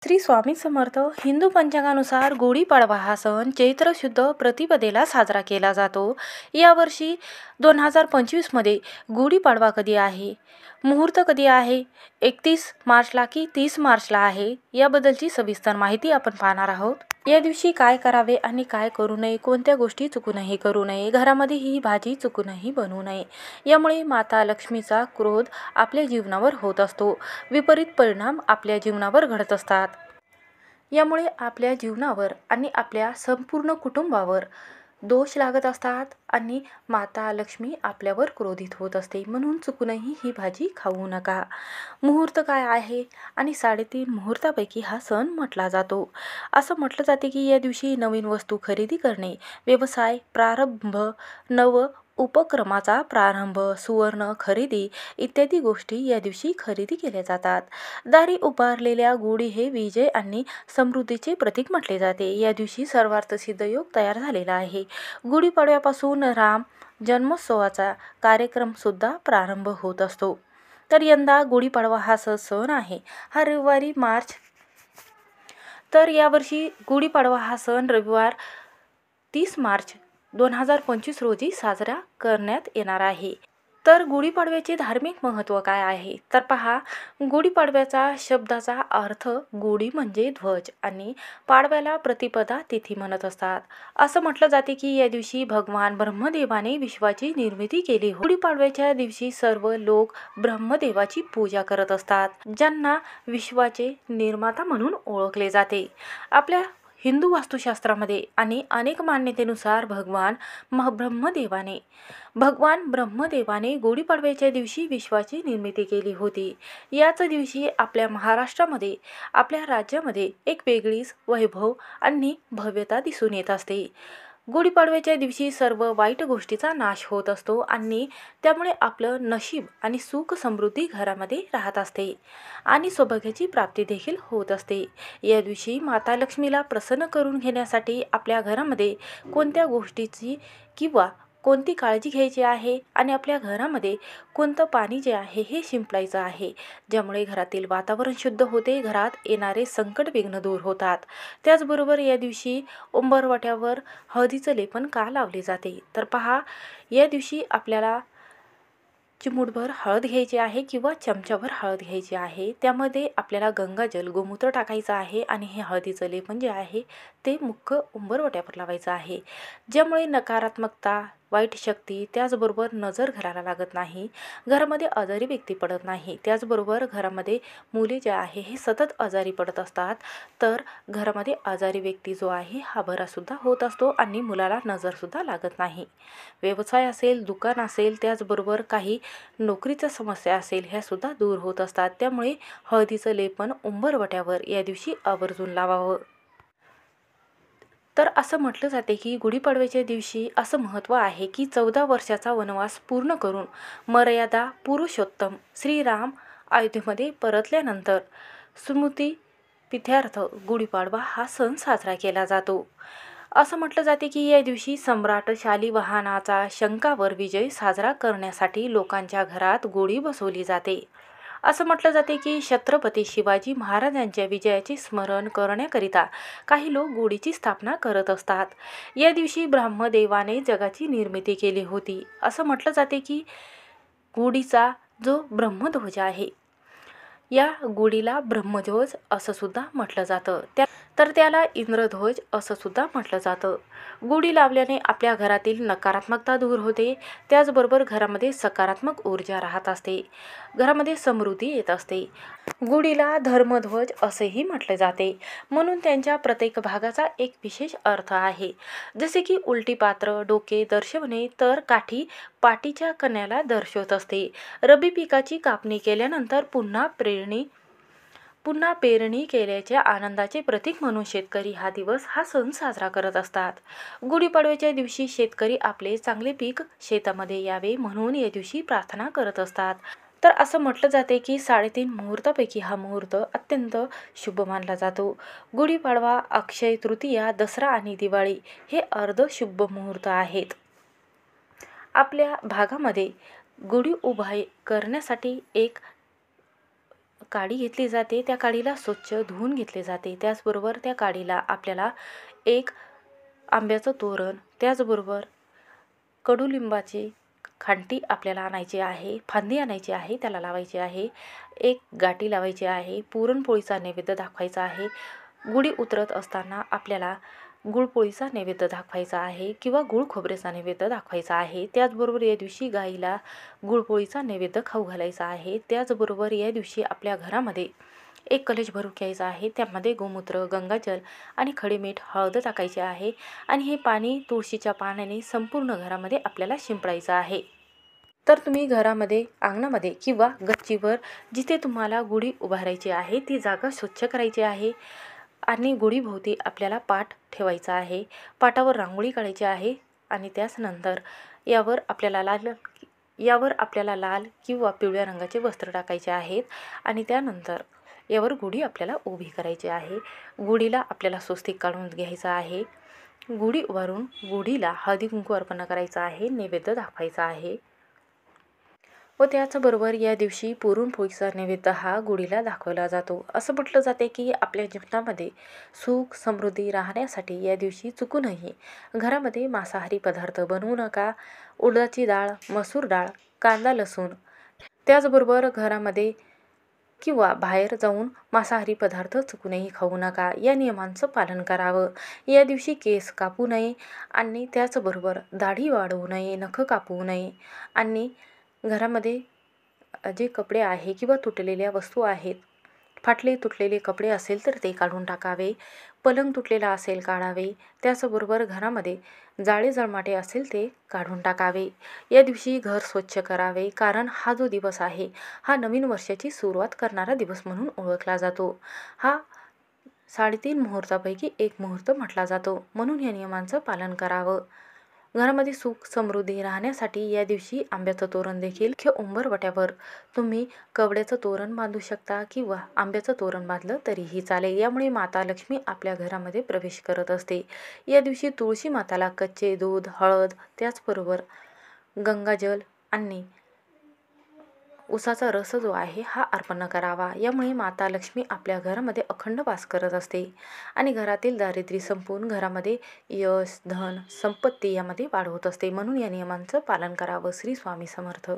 श्री स्वामी समर्थ हिंदू पंचांगानुसार गुढीपाडवा हा सण चैत्र शुद्ध प्रतिपदेला साजरा केला जातो। यावर्षी 2025मध्ये गुढीपाडवा कधी आहे, मुहूर्त कधी आहे, 31 मार्चला की 30 मार्चला आहे, याबद्दलची सविस्तर माहिती आपण पाहणार आहोत। या दिवशी काय करावे आणि काय करू नये, कोणत्या गोष्टी चुकूनही करू नये, घरामध्ये ही भाजी चुकूनही बनवू नये, यामुळे माता लक्ष्मीचा क्रोध आपल्या जीवनावर होत असतो, विपरीत परिणाम आपल्या जीवनावर घडत असतात। यामुळे आपल्या जीवनावर आणि आपल्या संपूर्ण कुटुंबावर दोष लागत असतात आणि माता लक्ष्मी आपल्यावर क्रोधित होत असते, म्हणून चुकूनही ही भाजी खाऊ नका। मुहूर्त काय आहे आणि 3.5 मुहूर्तापैकी हा सण म्हटला जातो। असं म्हटलं जाते की या दिवशी नवीन वस्तू खरेदी करणे, व्यवसाय प्रारंभ, नव उपक्रमाचा प्रारंभ, सुवर्ण खरेदी इत्यादी गोष्टी या दिवशी खरेदी केल्या जातात। दारी उभारलेल्या गुढी हे विजय आणि समृद्धीचे प्रतीक म्हटले जाते। या दिवशी सर्वार्थ सिद्ध योग तयार झालेला आहे। गुढीपाडव्यापासून राम जन्मोत्सवाचा कार्यक्रम सुद्धा प्रारंभ होत असतो। तर यंदा गुढीपाडवा हा सण आहे, हा रविवारी तर यावर्षी गुढीपाडवा हा सण रविवार 30 मार्च 2025 रोजी साजरा करण्यात येणार आहे। तर गुढीपाडव्याचे धार्मिक महत्त्व काय आहे, तर पहा, गुढीपाडव्याचा शब्दाचा अर्थ गुढी म्हणजे ध्वज आणि पाडव्याला प्रतिपदा तिथी म्हणत असतात। असं म्हटलं जाते की या दिवशी भगवान ब्रह्मदेवाने विश्वाची निर्मिती केली होती। गुढीपाडव्याच्या दिवशी सर्व लोक ब्रह्मदेवाची पूजा करत असतात, ज्यांना विश्वाचे निर्माता म्हणून ओळखले जाते। आपल्या हिंदू वास्तुशास्त्रामध्ये आणि अनेक मान्यतेनुसार भगवान ब्रह्मदेवाने गुढीपाडव्याच्या दिवशी विश्वाची निर्मिती केली होती। याच दिवशी आपल्या महाराष्ट्रामध्ये, आपल्या राज्यामध्ये एक वेगळीच वैभव आणि भव्यता दिसून येत असते। गुढीपाडव्याच्या दिवशी सर्व वाईट गोष्टीचा नाश होत असतो आणि त्यामुळे आपलं नशीब आणि सुख समृद्धी घरामध्ये राहत असते आणि सौभाग्याची प्राप्ती देखील होत असते। या दिवशी माता लक्ष्मीला प्रसन्न करून घेण्यासाठी आपल्या घरामध्ये कोणत्या गोष्टीची किंवा कोणती काळजी घ्यायची आहे आणि आपल्या घरामध्ये कोणतं पाणी जे आहे हे शिंपडायचं आहे, ज्यामुळे घरातील वातावरण शुद्ध होते, घरात येणारे संकट विघ्न दूर होतात। त्याचबरोबर या दिवशी उंबरवट्यावर हळदीचं लेपन का लावले जाते, तर पहा, या दिवशी आपल्याला चिमूटभर हळद घ्यायची आहे किंवा चमचाभर हळद घ्यायची आहे, त्यामध्ये आपल्याला गंगाजल गोमूत्र टाकायचं आहे आणि हे हळदीचं लेपन जे आहे ते मुख्य उंबरवट्यावर लावायचं आहे, ज्यामुळे नकारात्मकता, वाईट शक्ती, त्याचबरोबर नजर घराला लागत नाही, घरामध्ये आजारी व्यक्ती पडत नाही। त्याचबरोबर घरामध्ये मुले जे आहे हे सतत आजारी पडत असतात, तर घरामध्ये आजारी व्यक्ती जो आहे हा बरासुद्धा होत असतो आणि मुलाला नजरसुद्धा लागत नाही। व्यवसाय असेल, दुकान असेल, त्याचबरोबर काही नोकरीच्या समस्या असेल, ह्या सुद्धा दूर होत असतात। त्यामुळे हळदीचं लेपन उंबरवट्यावर या दिवशी आवर्जून लावावं। तर असं म्हटलं जाते की गुढीपाडव्याच्या दिवशी असं महत्त्व आहे की 14 वर्षाचा वनवास पूर्ण करून मर्यादा पुरुषोत्तम श्रीराम अयोध्येमध्ये परतल्यानंतर स्मृतिप्रीत्यर्थ गुढीपाडवा हा सण साजरा केला जातो। असं म्हटलं जाते की या दिवशी सम्राट शालिवाहनाचा शंकावर विजय साजरा करण्यासाठी लोकांच्या घरात गुढी बसवली जाते। असं म्हटलं जाते की छत्रपती शिवाजी महाराजांच्या विजयाचे स्मरण करण्याकरिता काही लोक गुढीची स्थापना करत असतात। या दिवशी ब्रह्मदेवाने जगाची निर्मिती केली होती। असं म्हटलं जाते की गुढीचा जो ब्रह्मध्वज आहे, या गुढीला ब्रह्मध्वज असं सुद्धा म्हटलं जातं, तर त्याला इंद्रध्वज असं सुद्धा म्हटलं जातं। गुढी लावल्याने आपल्या घरातील नकारात्मकता दूर होते, त्याचबरोबर घरामध्ये सकारात्मक ऊर्जा राहत असते, घरामध्ये समृद्धी येत असते। गुढीला धर्मध्वज असेही म्हटले जाते, म्हणून त्यांच्या प्रत्येक भागाचा एक विशेष अर्थ आहे। जसे की उलटी पात्र डोके दर्शवणे, तर काठी पाठीच्या कण्याला दर्शवत असते। रब्बी पिकाची कापणी केल्यानंतर पुन्हा पेरणी केल्याच्या आनंदाचे प्रतीक म्हणून शेतकरी हा सण साजरा करत असतात। गुढीपाडव्याच्या दिवशी शेतकरी आपले चांगले पीक शेतामध्ये यावे म्हणून या दिवशी प्रार्थना करत असतात। तर असं म्हटलं जाते की 3.5 मुहूर्तापैकी हा मुहूर्त अत्यंत शुभ मानला जातो। गुढीपाडवा, अक्षय तृतीया, दसरा आणि दिवाळी हे अर्ध शुभ मुहूर्त आहेत। आपल्या भागामध्ये गुढी उभा करण्यासाठी एक काडी घेतली जाते, त्या काडीला स्वच्छ धुवून घेतले जाते. त्याचबरोबर त्या काडीला आपल्याला एक आंब्याचं तोरण, त्याचबरोबर कडुलिंबाची खांटी आपल्याला आणायची आहे, फांदी आणायची आहे, त्याला लावायची आहे, एक गाठी लावायची आहे, पुरणपोळीचा नैवेद्य दाखवायचा आहे. गुढी उतरत असताना आपल्याला गुळपोळीचा नैवेद्य दाखवायचा आहे किंवा गुळ खोबऱ्याचा नैवेद्य दाखवायचा आहे. त्याचबरोबर या दिवशी गाईला गुळपोळीचा नैवेद्य खाऊ घालायचा आहे. त्याचबरोबर या दिवशी आपल्या घरामध्ये एक कलश भरून घ्यायचा आहे. त्यामध्ये गोमूत्र, गंगाजल आणि खडे मीठ, हळद टाकायचे आहे आणि हे पाणी तुळशीच्या पाण्याने संपूर्ण घरामध्ये आपल्याला शिंपडायचं आहे. तर तुम्ही घरामध्ये, अंगणामध्ये किंवा गच्चीवर जिथे तुम्हाला गुढी उभारायची आहे ती जागा स्वच्छ करायची आहे आणि गुढीभोवती आपल्याला पाट ठेवायचा आहे. पाटावर रांगोळी काढायची आहे आणि त्याचनंतर यावर आपल्याला लाल किंवा पिवळ्या रंगाचे वस्त्र टाकायचे आहेत आणि त्यानंतर यावर गुढी आपल्याला उभी करायची आहे. गुढीला आपल्याला स्वस्तिक काढून घ्यायचं आहे. गुढी उभारून गुढीला हळदी कुंकू अर्पण करायचं आहे, नैवेद्य दाखवायचा आहे. व त्याचबरोबर या दिवशी पुरणपोळीचा नैवेद्य हा गुढीला दाखवला जातो. असं म्हटलं जाते की आपल्या जीवनामध्ये सुख समृद्धी राहण्यासाठी या दिवशी चुकूनही घरामध्ये मांसाहारी पदार्थ बनवू नका. उडदाची डाळ, मसूर डाळ, कांदा लसूण, त्याचबरोबर घरामध्ये किंवा बाहेर जाऊन मांसाहारी पदार्थ चुकूनही खाऊ नका. या नियमांचं पालन करावं. या दिवशी केस कापू नये आणि त्याचबरोबर दाढी वाढवू नये, नखं कापू नये आणि घरामध्ये जे कपडे आहे किंवा तुटलेल्या वस्तू आहेत, फाटले तुटलेले कपडे असेल तर ते काढून टाकावे. पलंग तुटलेला असेल काढावे. त्याचबरोबर घरामध्ये जाळे जळमाटे असेल ते काढून टाकावे. या दिवशी घर स्वच्छ करावे, कारण हा जो दिवस आहे हा नवीन वर्षाची सुरुवात करणारा दिवस म्हणून ओळखला जातो. हा 3.5 मुहूर्तापैकी एक मुहूर्त म्हटला जातो, म्हणून या नियमांचं पालन करावं. घरामध्ये सुख समृद्धी राहण्यासाठी या दिवशी आंब्याचं तोरण देखील उंबरवट्यावर तुम्ही कवड्याचं तोरण बांधू शकता किंवा आंब्याचं तोरण बांधलं तरीही चालेल. यामुळे माता लक्ष्मी आपल्या घरामध्ये प्रवेश करत असते. या दिवशी तुळशी माताला कच्चे दूध, हळद, त्याचबरोबर गंगाजल आणि उसाचा रस जो आहे हा अर्पण करावा. यामुळे माता लक्ष्मी आपल्या घरामध्ये अखंड वास करत असते आणि घरातील दारिद्र्य संपून घरामध्ये यश, धन, संपत्ती यामध्ये वाढ होत असते. म्हणून या नियमांचं पालन करावं. श्री स्वामी समर्थ.